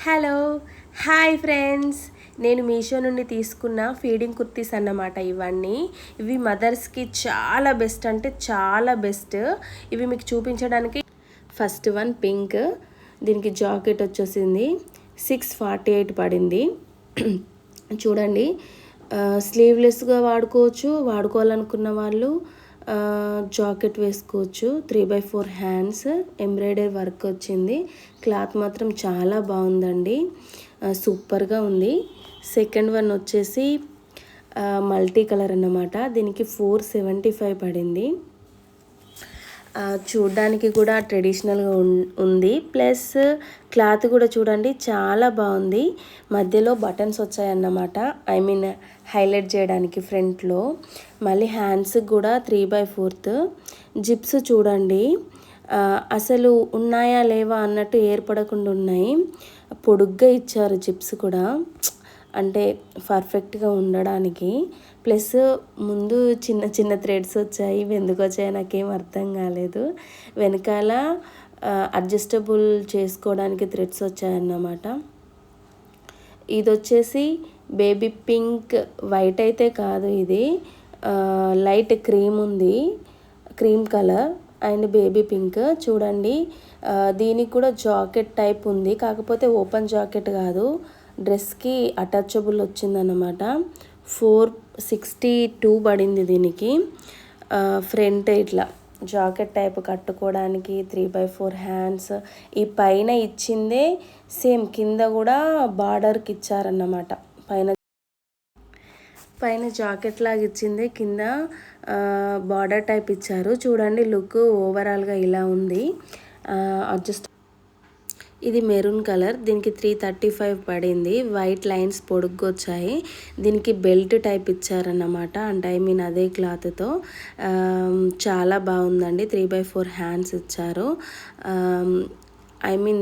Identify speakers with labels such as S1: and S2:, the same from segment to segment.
S1: Hello hi friends, నేను మీషో నుండి తీసుకున్న ఫీడింగ్ కుర్తీస్ అన్నమాట. ఇవి మదర్స్కి చాలా బెస్ట్, అంటే చాలా బెస్ట్. ఇవి మీకు చూపించడానికి ఫస్ట్ వన్ పింక్. దీనికి జాకెట్ వచ్చేసింది 648 పడింది. చూడండి, స్లీవ్లెస్గా వాడుకోవాలనుకున్న వాళ్ళు జాకెట్ వేసుకోవచ్చు. 3/4 హ్యాండ్స్, ఎంబ్రాయిడరీ వర్క్ వచ్చింది. క్లాత్ మాత్రం చాలా బాగుందండి, సూపర్గా ఉంది. సెకండ్ వన్ వచ్చేసి మల్టీ కలర్ అన్నమాట. దీనికి 475 పడింది. చూడ్డానికి కూడా ట్రెడిషనల్గా ఉంది. ప్లస్ క్లాత్ కూడా చూడండి చాలా బాగుంది. మధ్యలో బటన్స్ వచ్చాయన్నమాట, హైలైట్ చేయడానికి ఫ్రంట్లో. మళ్ళీ హ్యాండ్స్కి కూడా 3/4 జిప్స్ చూడండి, అసలు ఉన్నాయా లేవా అన్నట్టు ఏర్పడకుండా ఉన్నాయి. పొడుగ్గా ఇచ్చారు జిప్స్ కూడా, అంటే పర్ఫెక్ట్గా ఉండడానికి. ప్లస్ ముందు చిన్న చిన్న థ్రెడ్స్ వచ్చాయి. ఇవి ఎందుకు వచ్చాయో నాకేం అర్థం కాలేదు. వెనకాల అడ్జస్టబుల్ చేసుకోవడానికి థ్రెడ్స్ వచ్చాయన్నమాట. ఇది వచ్చేసి బేబీ పింక్, వైట్ అయితే కాదు, ఇది లైట్ క్రీమ్ ఉంది, cream colour and baby pink. చూడండి, దీనికి కూడా జాకెట్ టైప్ ఉంది, కాకపోతే ఓపెన్ జాకెట్ కాదు, డ్రెస్కి అటాచబుల్ వచ్చిందన్నమాట. 462 పడింది దీనికి. ఫ్రంట్ ఇట్లా జాకెట్ టైప్ కట్టుకోవడానికి 3/4 హ్యాండ్స్. ఈ పైన ఇచ్చిందే సేమ్ కింద కూడా బార్డర్కి ఇచ్చారన్నమాట. పైన జాకెట్ లాగా ఇచ్చిందే కింద బార్డర్ టైప్ ఇచ్చారు. చూడండి, లుక్ ఓవరాల్గా ఇలా ఉంది. ఇది మెరూన్ కలర్. దీనికి 335 పడింది. వైట్ లైన్స్ పొడుగ్గా వచ్చాయి. దీనికి బెల్ట్ టైప్ ఇచ్చారన్నమాట, అంటే అదే క్లాత్తో. చాలా బాగుందండి. 3/4 హ్యాండ్స్ ఇచ్చారు.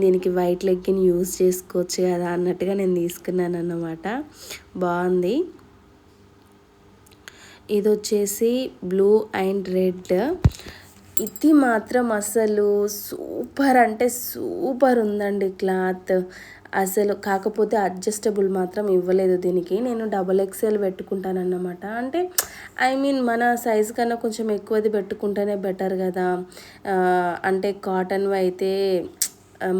S1: దీనికి వైట్ లెగ్గిన్ యూజ్ చేసుకోవచ్చు కదా అన్నట్టుగా నేను తీసుకున్నాను అన్నమాట. బాగుంది. ఇది వచ్చేసి బ్లూ అండ్ రెడ్. ఇది మాత్రం అసలు సూపర్, అంటే సూపర్ ఉందండి క్లాత్ అసలు. కాకపోతే అడ్జస్టబుల్ మాత్రం ఇవ్వలేదు దీనికి. నేను XXL పెట్టుకుంటానన్నమాట. అంటే మన సైజు కన్నా కొంచెం ఎక్కువది పెట్టుకుంటేనే బెటర్ కదా. అంటే కాటన్వి అయితే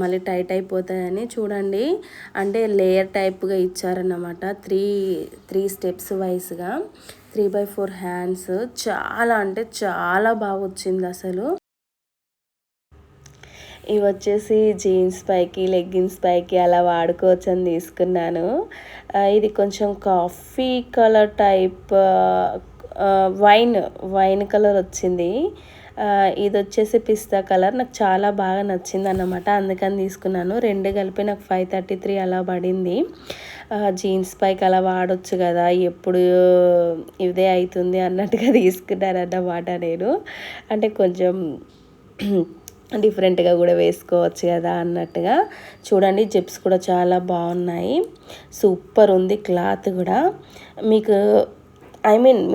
S1: మళ్ళీ టైట్ అయిపోతాయని. చూడండి, అంటే లేయర్ టైప్గా ఇచ్చారన్నమాట. త్రీ స్టెప్స్ వైస్గా 3/4 హ్యాండ్స్. చాలా అంటే చాలా బాగా వచ్చింది అసలు. ఇవి వచ్చేసి జీన్స్ పైకి, లెగ్గిన్స్ పైకి అలా వాడుకోవచ్చు అని తీసుకున్నాను. ఇది కొంచెం coffee colour type, wine colour వచ్చింది. ఇది వచ్చేసి పిస్తా కలర్. నాకు చాలా బాగా నచ్చింది అన్నమాట, అందుకని తీసుకున్నాను. రెండు కలిపి నాకు 533 అలా పడింది. జీన్స్ పైకి అలా వాడచ్చు కదా, ఎప్పుడు ఇదే అవుతుంది అన్నట్టుగా తీసుకున్నానన్నమాట నేను. అంటే కొంచెం డిఫరెంట్గా కూడా వేసుకోవచ్చు కదా అన్నట్టుగా. చూడండి, జిప్స్ కూడా చాలా బాగున్నాయి, సూపర్ ఉంది క్లాత్ కూడా. మీకు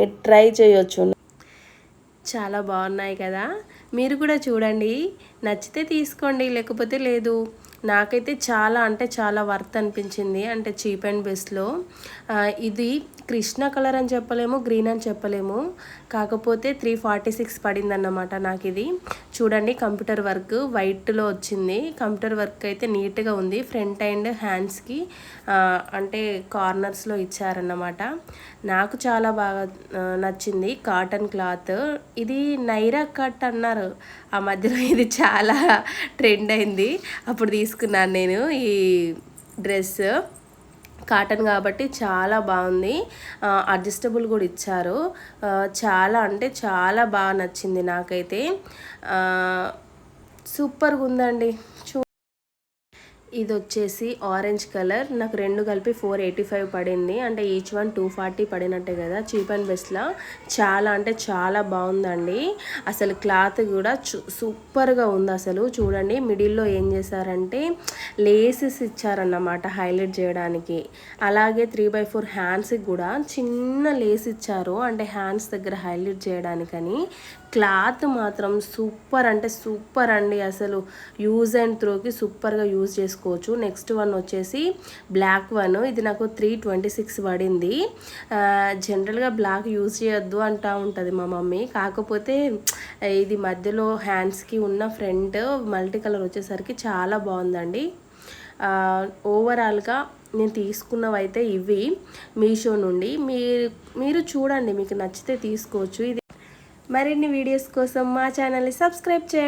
S1: మీరు ట్రై చేయొచ్చు, చాలా బాగున్నాయి కదా. మీరు కూడా చూడండి, నచ్చితే తీసుకోండి, లేకపోతే లేదు. నాకైతే చాలా అంటే చాలా వర్త్ అనిపించింది, అంటే చీప్ అండ్ బెస్ట్లో. ఇది కృష్ణ కలర్ అని చెప్పలేము, గ్రీన్ అని చెప్పలేము, కాకపోతే 346 పడిందన్నమాట నాకు ఇది. చూడండి, కంప్యూటర్ వర్క్ వైట్లో వచ్చింది. కంప్యూటర్ వర్క్ అయితే నీట్గా ఉంది. ఫ్రంట్ అండ్ హ్యాండ్స్కి అంటే కార్నర్స్లో ఇచ్చారన్నమాట. నాకు చాలా బాగా నచ్చింది. Cotton cloth. ఇది నైరా కట్ అన్నారు ఆ మధ్యలో, ఇది చాలా ట్రెండ్ అయింది. అప్పుడు తీసుకున్నాను నేను ఈ డ్రెస్. కాటన్ కాబట్టి చాలా బాగుంది. అడ్జస్టబుల్ కూడా ఇచ్చారు. చాలా అంటే చాలా బాగా నచ్చింది నాకైతే. సూపర్గా ఉందండి. ఇది వచ్చేసి ఆరెంజ్ కలర్. నాకు రెండు కలిపి 485 పడింది. అంటే ఈచ్ వన్ 240 పడినట్టే కదా, చీప్ అండ్ బెస్ట్లా. చాలా అంటే చాలా బాగుందండి. అసలు క్లాత్ కూడా సూపర్గా ఉంది అసలు. చూడండి, మిడిల్లో ఏం చేశారంటే లేసెస్ ఇచ్చారన్నమాట హైలైట్ చేయడానికి. అలాగే 3/4 హ్యాండ్స్కి కూడా చిన్న లేస్ ఇచ్చారు, అంటే హ్యాండ్స్ దగ్గర హైలైట్ చేయడానికని. క్లాత్ మాత్రం సూపర్ అంటే సూపర్ అండి. అసలు యూజ్ అండ్ త్రోకి సూపర్గా యూజ్ చేసుకోవచ్చు. నెక్స్ట్ వన్ వచ్చేసి బ్లాక్ వన్. ఇది నాకు 326 పడింది. జనరల్గా బ్లాక్ యూజ్ చేయొద్దు అంటూ ఉంటుంది మా మమ్మీ. కాకపోతే ఇది మధ్యలో హ్యాండ్స్కి ఉన్న ఫ్రంట్ మల్టీ కలర్ వచ్చేసరికి చాలా బాగుందండి. ఓవరాల్గా నేను తీసుకున్నవైతే ఇవి మీషో నుండి. మీరు చూడండి, మీకు నచ్చితే తీసుకోవచ్చు. ఇది మరిన్ని వీడియోస్ కోసం మా ఛానల్ని సబ్స్క్రైబ్ చేయండి.